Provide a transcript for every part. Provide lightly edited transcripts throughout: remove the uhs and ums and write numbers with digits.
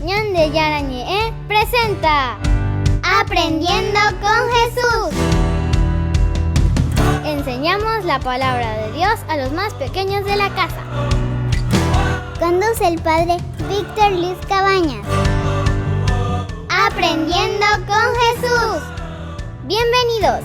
Ñande Yarañe presenta Aprendiendo con Jesús. Enseñamos la palabra de Dios a los más pequeños de la casa. Conduce el padre Víctor Luis Cabañas. Aprendiendo con Jesús. Bienvenidos.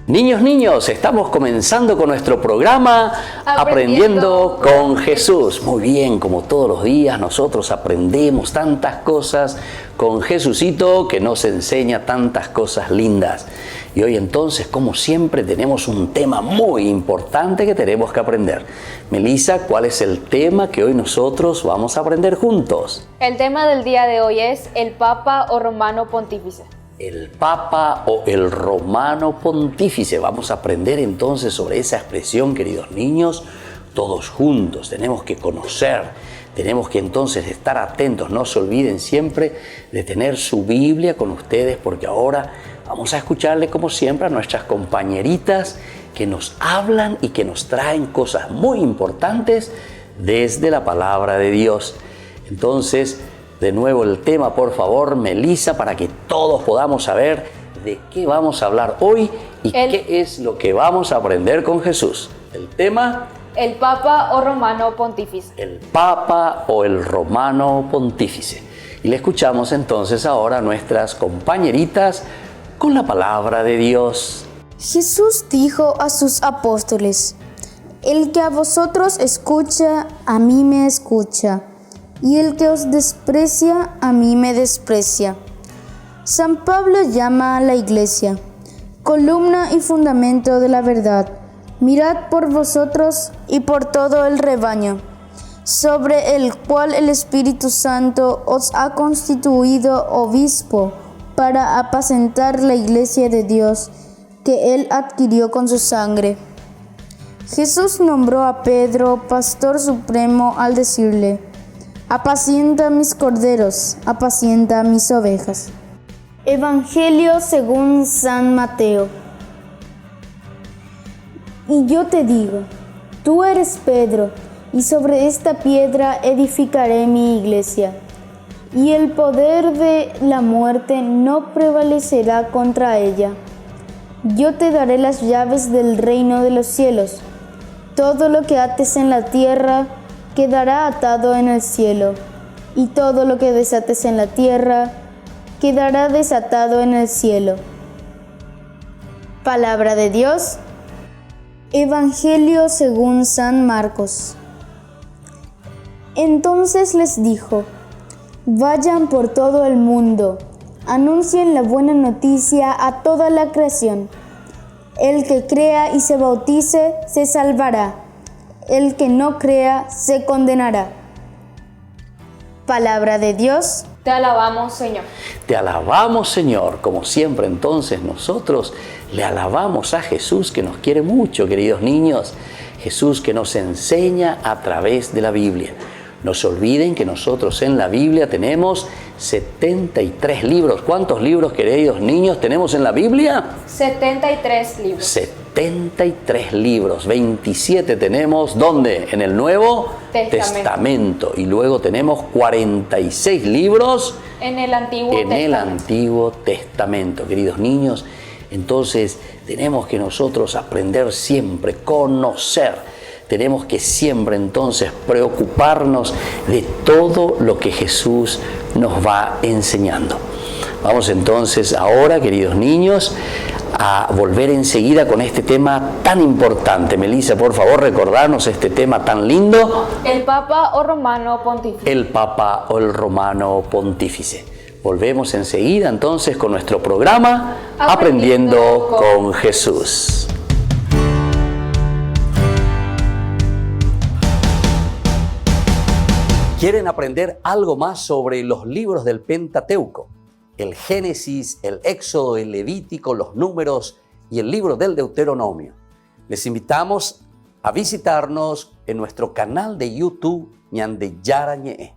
Niños, estamos comenzando con nuestro programa Aprendiendo con Jesús. Muy bien, como todos los días nosotros aprendemos tantas cosas con Jesucito que nos enseña tantas cosas lindas. Y hoy entonces, como siempre, tenemos un tema muy importante que tenemos que aprender. Melissa, ¿cuál es el tema que hoy nosotros vamos a aprender juntos? El tema del día de hoy es el Papa o Romano Pontífice. El Papa o el Romano Pontífice. Vamos a aprender entonces sobre esa expresión, queridos niños, todos juntos. Tenemos que conocer, tenemos que entonces estar atentos. No se olviden siempre de tener su Biblia con ustedes, porque ahora vamos a escucharle como siempre a nuestras compañeritas que nos hablan y que nos traen cosas muy importantes desde la palabra de Dios. Entonces, de nuevo el tema, por favor, Melissa, para que todos podamos saber de qué vamos a hablar hoy y qué es lo que vamos a aprender con Jesús. El tema: el Papa o Romano Pontífice. El Papa o el Romano Pontífice. Y le escuchamos entonces ahora a nuestras compañeritas con la palabra de Dios. Jesús dijo a sus apóstoles: el que a vosotros escucha, a mí me escucha. Y el que os desprecia, a mí me desprecia. San Pablo llama a la Iglesia columna y fundamento de la verdad. Mirad por vosotros y por todo el rebaño, sobre el cual el Espíritu Santo os ha constituido obispo para apacentar la Iglesia de Dios, que Él adquirió con su sangre. Jesús nombró a Pedro pastor supremo al decirle: apacienta mis corderos, apacienta mis ovejas. Evangelio según San Mateo. Y yo te digo, tú eres Pedro, y sobre esta piedra edificaré mi iglesia, y el poder de la muerte no prevalecerá contra ella. Yo te daré las llaves del reino de los cielos. Todo lo que ates en la tierra quedará atado en el cielo, y todo lo que desates en la tierra quedará desatado en el cielo. Palabra de Dios. Evangelio según San Marcos. Entonces les dijo: vayan por todo el mundo, anuncien la buena noticia a toda la creación. El que crea y se bautice se salvará. El que no crea se condenará. Palabra de Dios. Te alabamos, Señor. Te alabamos, Señor. Como siempre, entonces, nosotros le alabamos a Jesús, que nos quiere mucho, queridos niños. Jesús que nos enseña a través de la Biblia. No se olviden que nosotros en la Biblia tenemos 73 libros. ¿Cuántos libros, queridos niños, tenemos en la Biblia? 73 libros. 73 libros. 27 tenemos, ¿dónde? En el Nuevo Testamento. Y luego tenemos 46 libros en el Antiguo Testamento. Queridos niños, entonces tenemos que nosotros aprender siempre, conocer. Tenemos que siempre entonces preocuparnos de todo lo que Jesús nos va enseñando. Vamos entonces ahora, queridos niños, a volver enseguida con este tema tan importante. Melissa, por favor, recordarnos este tema tan lindo. El Papa o Romano Pontífice. El Papa o el Romano Pontífice. Volvemos enseguida entonces con nuestro programa Aprendiendo con Jesús. ¿Quieren aprender algo más sobre los libros del Pentateuco? El Génesis, el Éxodo, el Levítico, los Números y el libro del Deuteronomio. Les invitamos a visitarnos en nuestro canal de YouTube Ñande Yarañe.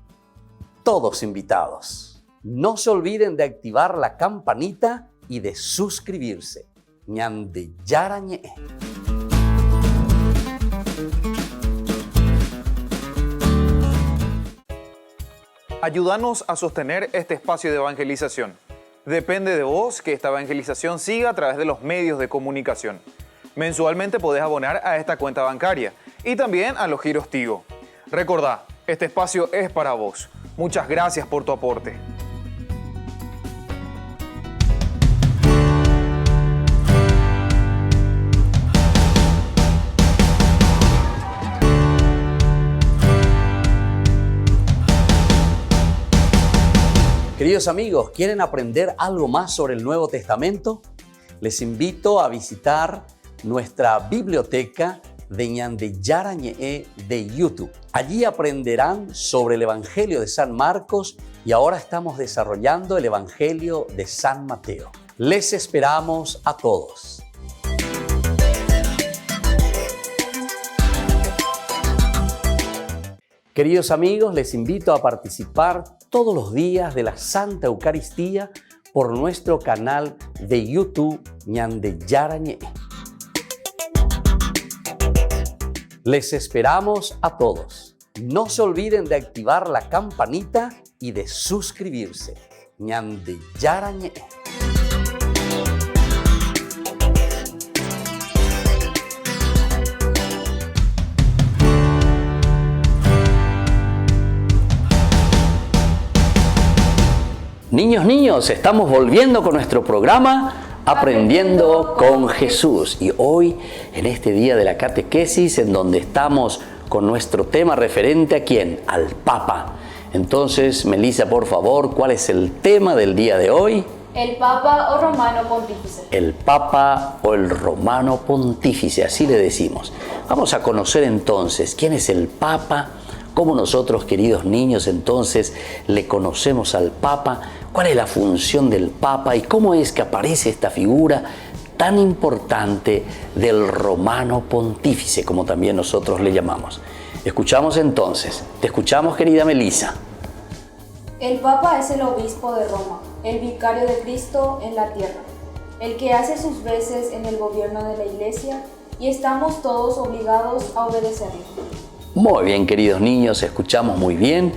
Todos invitados. No se olviden de activar la campanita y de suscribirse. Ñande Yarañe. ayúdanos a sostener este espacio de evangelización. Depende de vos que esta evangelización siga a través de los medios de comunicación. Mensualmente podés abonar a esta cuenta bancaria y también a los giros Tigo. Recordá, este espacio es para vos. Muchas gracias por tu aporte. Queridos amigos, ¿quieren aprender algo más sobre el Nuevo Testamento? Les invito a visitar nuestra biblioteca de Ñande Yarañe de YouTube. Allí aprenderán sobre el Evangelio de San Marcos y ahora estamos desarrollando el Evangelio de San Mateo. Les esperamos a todos. Queridos amigos, les invito a participar todos los días de la Santa Eucaristía por nuestro canal de YouTube Ñande Yarañe. Les esperamos a todos. No se olviden de activar la campanita y de suscribirse. Ñande Yarañe. Niños, estamos volviendo con nuestro programa Aprendiendo con Jesús. Y hoy, en este día de la catequesis, en donde estamos con nuestro tema referente ¿a quién? Al Papa. Entonces, Melissa, por favor, ¿cuál es el tema del día de hoy? El Papa o Romano Pontífice. El Papa o el Romano Pontífice, así le decimos. Vamos a conocer entonces quién es el Papa, cómo nosotros, queridos niños, entonces le conocemos al Papa, cuál es la función del Papa y cómo es que aparece esta figura tan importante del Romano Pontífice, como también nosotros le llamamos. Escuchamos entonces. Te escuchamos, querida Melissa. El Papa es el obispo de Roma, el vicario de Cristo en la tierra, el que hace sus veces en el gobierno de la Iglesia y estamos todos obligados a obedecerle. Muy bien, queridos niños, escuchamos muy bien.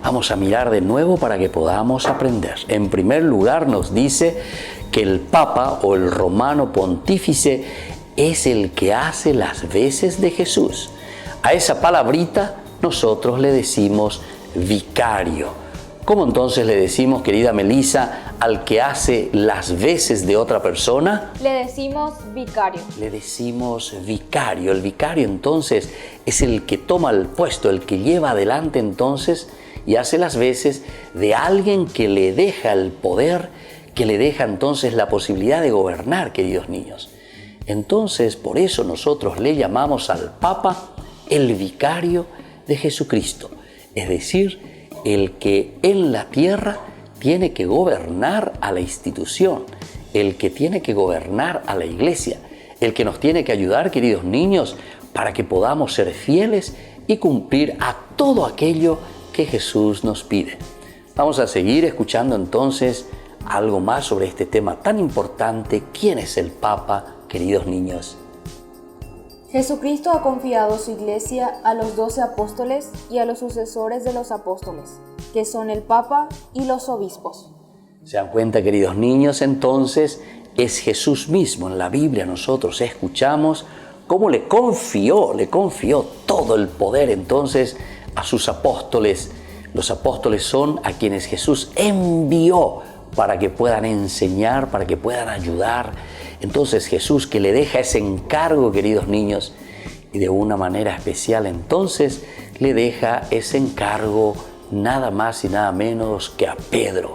Vamos a mirar de nuevo para que podamos aprender. En primer lugar nos dice que el Papa o el Romano Pontífice es el que hace las veces de Jesús. A esa palabrita nosotros le decimos vicario. ¿Cómo entonces le decimos, querida Melissa, al que hace las veces de otra persona? Le decimos vicario. Le decimos vicario. El vicario entonces es el que toma el puesto, el que lleva adelante entonces y hace las veces de alguien que le deja el poder, que le deja entonces la posibilidad de gobernar, queridos niños. Entonces, por eso nosotros le llamamos al Papa el vicario de Jesucristo, es decir, el que en la tierra tiene que gobernar a la institución, el que tiene que gobernar a la iglesia, el que nos tiene que ayudar, queridos niños, para que podamos ser fieles y cumplir a todo aquello que Jesús nos pide. Vamos a seguir escuchando entonces algo más sobre este tema tan importante. ¿Quién es el Papa, queridos niños? Jesucristo ha confiado su iglesia a los 12 apóstoles y a los sucesores de los apóstoles, que son el Papa y los obispos. ¿Se dan cuenta, queridos niños? Entonces, es Jesús mismo. En la Biblia nosotros escuchamos cómo le confió todo el poder entonces a sus apóstoles. Los apóstoles son a quienes Jesús envió para que puedan enseñar, para que puedan ayudar. Entonces Jesús que le deja ese encargo, queridos niños, y de una manera especial entonces le deja ese encargo nada más y nada menos que a Pedro.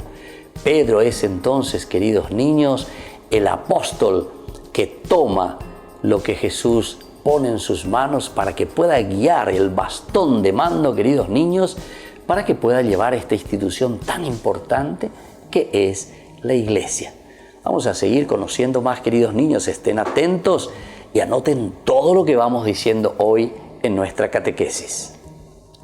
Pedro es entonces, queridos niños, el apóstol que toma lo que Jesús pone en sus manos para que pueda guiar el bastón de mando, queridos niños, para que pueda llevar esta institución tan importante que es la iglesia. Vamos a seguir conociendo más, queridos niños. Estén atentos y anoten todo lo que vamos diciendo hoy en nuestra catequesis.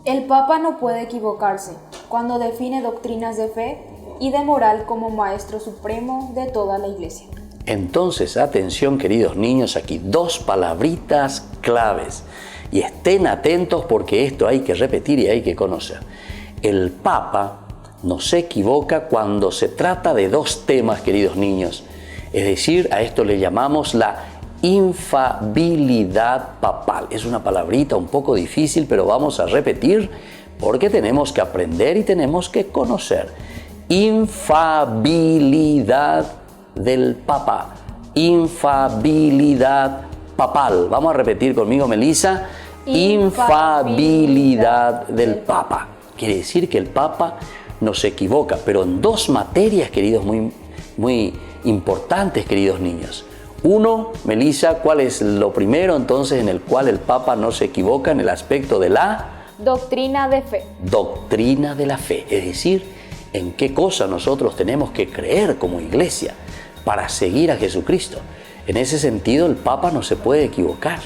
El Papa no puede equivocarse cuando define doctrinas de fe y de moral como maestro supremo de toda la iglesia. Entonces, atención, queridos niños, aquí dos palabritas claves. Y estén atentos porque esto hay que repetir y hay que conocer. El Papa no se equivoca cuando se trata de dos temas, queridos niños. Es decir, a esto le llamamos la infalibilidad papal. Es una palabrita un poco difícil, pero vamos a repetir porque tenemos que aprender y tenemos que conocer. Infabilidad del Papa. Infabilidad papal. Vamos a repetir conmigo, Melissa. Infabilidad del Papa. Quiere decir que el Papa no se equivoca, pero en dos materias, queridos, muy importantes, queridos niños. Uno, Melissa, ¿cuál es lo primero entonces en el cual el Papa no se equivoca en el aspecto de la doctrina de fe? Doctrina de la fe, es decir, en qué cosa nosotros tenemos que creer como iglesia para seguir a Jesucristo. En ese sentido, el Papa no se puede equivocar,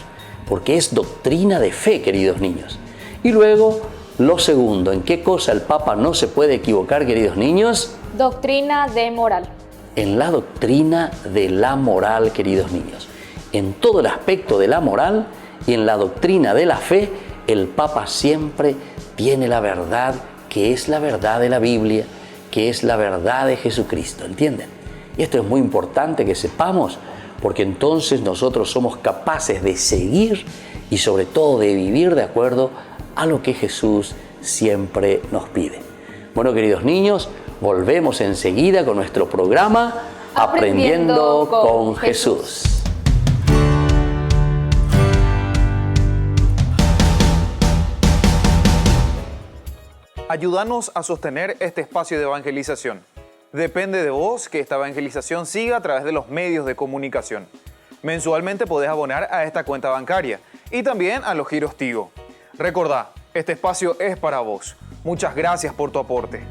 porque es doctrina de fe, queridos niños. Y luego, lo segundo, ¿en qué cosa el Papa no se puede equivocar, queridos niños? Doctrina de moral. En la doctrina de la moral, queridos niños. En todo el aspecto de la moral y en la doctrina de la fe, el Papa siempre tiene la verdad, que es la verdad de la Biblia, que es la verdad de Jesucristo, ¿entienden? Y esto es muy importante que sepamos, porque entonces nosotros somos capaces de seguir y sobre todo de vivir de acuerdo a lo que Jesús siempre nos pide. Bueno, queridos niños, volvemos enseguida con nuestro programa Aprendiendo con Jesús. Ayúdanos a sostener este espacio de evangelización. Depende de vos que esta evangelización siga a través de los medios de comunicación. Mensualmente podés abonar a esta cuenta bancaria y también a los giros Tigo. Recordá, este espacio es para vos. Muchas gracias por tu aporte.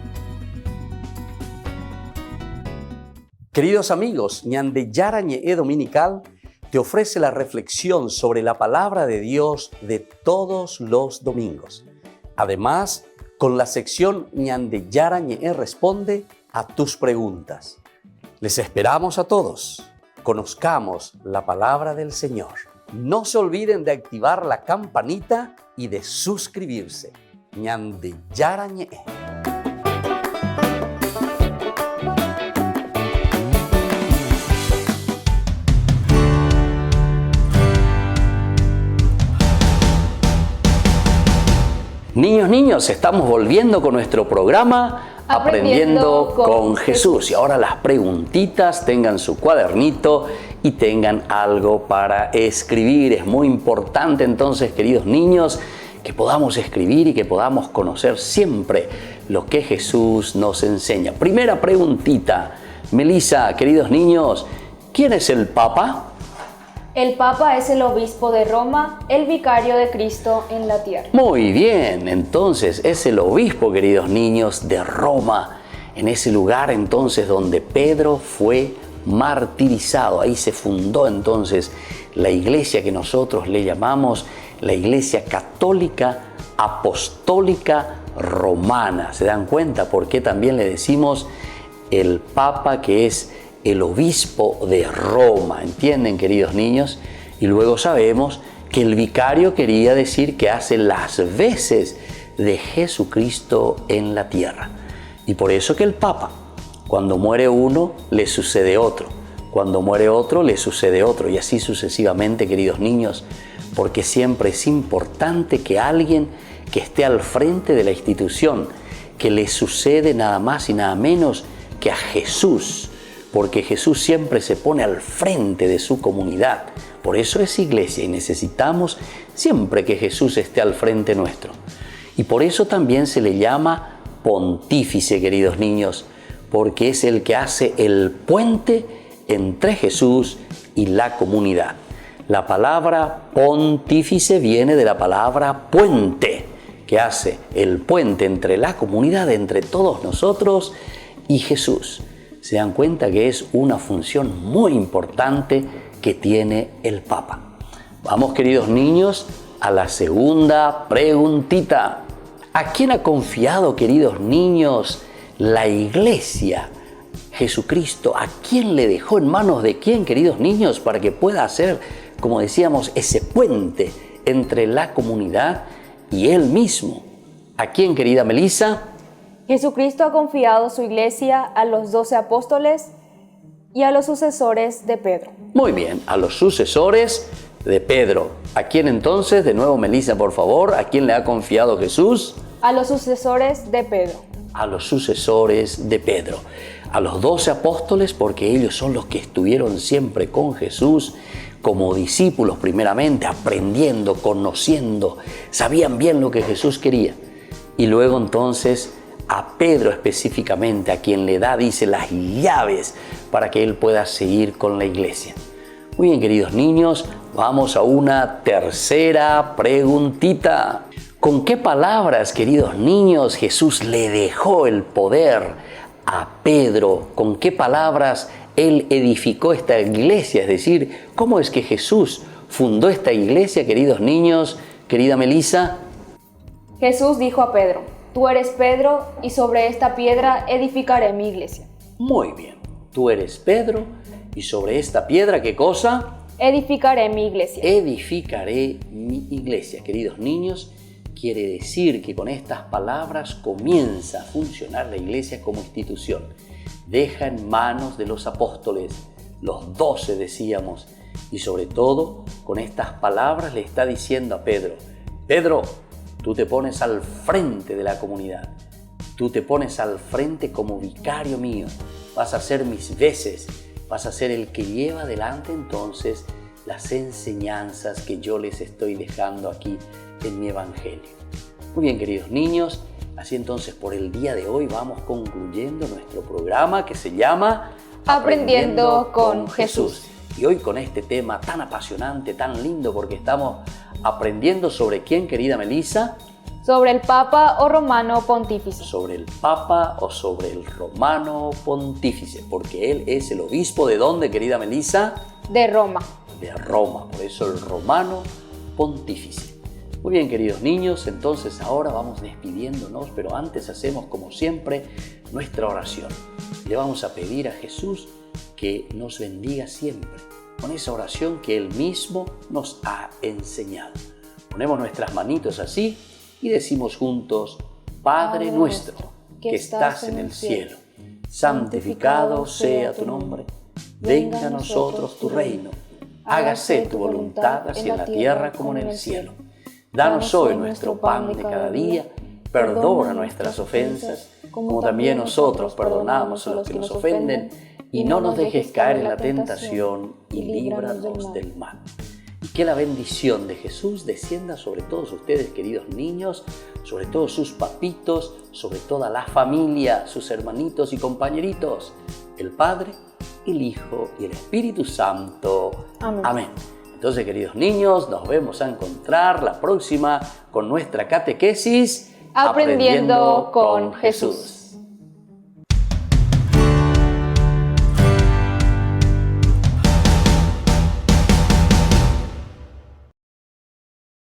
Queridos amigos, Ñande Yarañe Dominical te ofrece la reflexión sobre la palabra de Dios de todos los domingos. Además, con la sección Ñande Yarañe responde a tus preguntas. Les esperamos a todos. Conozcamos la palabra del Señor. No se olviden de activar la campanita y de suscribirse. Ñande Yarañe. Niños, estamos volviendo con nuestro programa Aprendiendo con Jesús. Y ahora las preguntitas, tengan su cuadernito y tengan algo para escribir. Es muy importante entonces, queridos niños, que podamos escribir y que podamos conocer siempre lo que Jesús nos enseña. Primera preguntita, Melissa, queridos niños, ¿quién es el Papa? El Papa es el obispo de Roma, el vicario de Cristo en la tierra. Muy bien, entonces es el obispo, queridos niños, de Roma, en ese lugar entonces donde Pedro fue martirizado. Ahí se fundó entonces la iglesia que nosotros le llamamos la Iglesia Católica Apostólica Romana. ¿Se dan cuenta por qué también le decimos el Papa, que es el obispo de Roma? ¿Entienden, queridos niños? Y luego sabemos que el vicario quería decir que hace las veces de Jesucristo en la tierra. Y por eso que el Papa, cuando muere uno, le sucede otro. Cuando muere otro, le sucede otro. Y así sucesivamente, queridos niños, porque siempre es importante que alguien que esté al frente de la institución, que le sucede nada más y nada menos que a Jesús, porque Jesús siempre se pone al frente de su comunidad. Por eso es iglesia y necesitamos siempre que Jesús esté al frente nuestro. Y por eso también se le llama pontífice, queridos niños, porque es el que hace el puente entre Jesús y la comunidad. La palabra pontífice viene de la palabra puente, que hace el puente entre la comunidad, entre todos nosotros y Jesús. Se dan cuenta que es una función muy importante que tiene el Papa. Vamos, queridos niños, a la segunda preguntita. ¿A quién ha confiado, queridos niños, la iglesia? Jesucristo, ¿a quién le dejó en manos de quién, queridos niños, para que pueda hacer, como decíamos, ese puente entre la comunidad y Él mismo? ¿A quién, querida Melissa? Jesucristo ha confiado su iglesia a los 12 apóstoles y a los sucesores de Pedro. Muy bien, a los sucesores de Pedro. ¿A quién entonces? De nuevo, Melissa, por favor. ¿A quién le ha confiado Jesús? A los sucesores de Pedro. A los sucesores de Pedro. A los 12 apóstoles, porque ellos son los que estuvieron siempre con Jesús como discípulos primeramente, aprendiendo, conociendo, sabían bien lo que Jesús quería. Y luego entonces a Pedro específicamente, a quien le da, dice, las llaves para que él pueda seguir con la iglesia. Muy bien, queridos niños, vamos a una tercera preguntita. ¿Con qué palabras, queridos niños, Jesús le dejó el poder a Pedro? ¿Con qué palabras él edificó esta iglesia? Es decir, ¿cómo es que Jesús fundó esta iglesia, queridos niños? Querida Melissa. Jesús dijo a Pedro: tú eres Pedro y sobre esta piedra edificaré mi iglesia. Muy bien, tú eres Pedro y sobre esta piedra, ¿qué cosa? Edificaré mi iglesia. Edificaré mi iglesia. Queridos niños, quiere decir que con estas palabras comienza a funcionar la iglesia como institución. Deja en manos de los apóstoles, los 12 decíamos, y sobre todo con estas palabras le está diciendo a Pedro: Pedro, tú te pones al frente de la comunidad, tú te pones al frente como vicario mío, vas a ser mis veces, vas a ser el que lleva adelante entonces las enseñanzas que yo les estoy dejando aquí en mi evangelio. Muy bien, queridos niños, así entonces por el día de hoy vamos concluyendo nuestro programa que se llama Aprendiendo con Jesús. Y hoy con este tema tan apasionante, tan lindo, porque estamos aprendiendo sobre quién, querida Melissa. Sobre el Papa o Romano Pontífice. Sobre el Papa o sobre el Romano Pontífice, porque él es el obispo ¿de dónde, querida Melissa? De Roma. De Roma, por eso el Romano Pontífice. Muy bien, queridos niños, entonces ahora vamos despidiéndonos, pero antes hacemos como siempre nuestra oración. Le vamos a pedir a Jesús que nos bendiga siempre con esa oración que Él mismo nos ha enseñado. Ponemos nuestras manitos así y decimos juntos: Padre nuestro, que estás en el cielo, santificado sea tu nombre, venga a nosotros tu reino, hágase tu voluntad así en la tierra como en el cielo. Danos hoy nuestro pan de cada día, perdona nuestras ofensas, como también nosotros perdonamos a los que nos ofenden, y no nos dejes caer en la tentación y líbranos del mal. Y que la bendición de Jesús descienda sobre todos ustedes, queridos niños, sobre todos sus papitos, sobre toda la familia, sus hermanitos y compañeritos, el Padre, el Hijo y el Espíritu Santo. Amén. Amén. Entonces, queridos niños, nos vemos a encontrar la próxima con nuestra catequesis Aprendiendo con Jesús.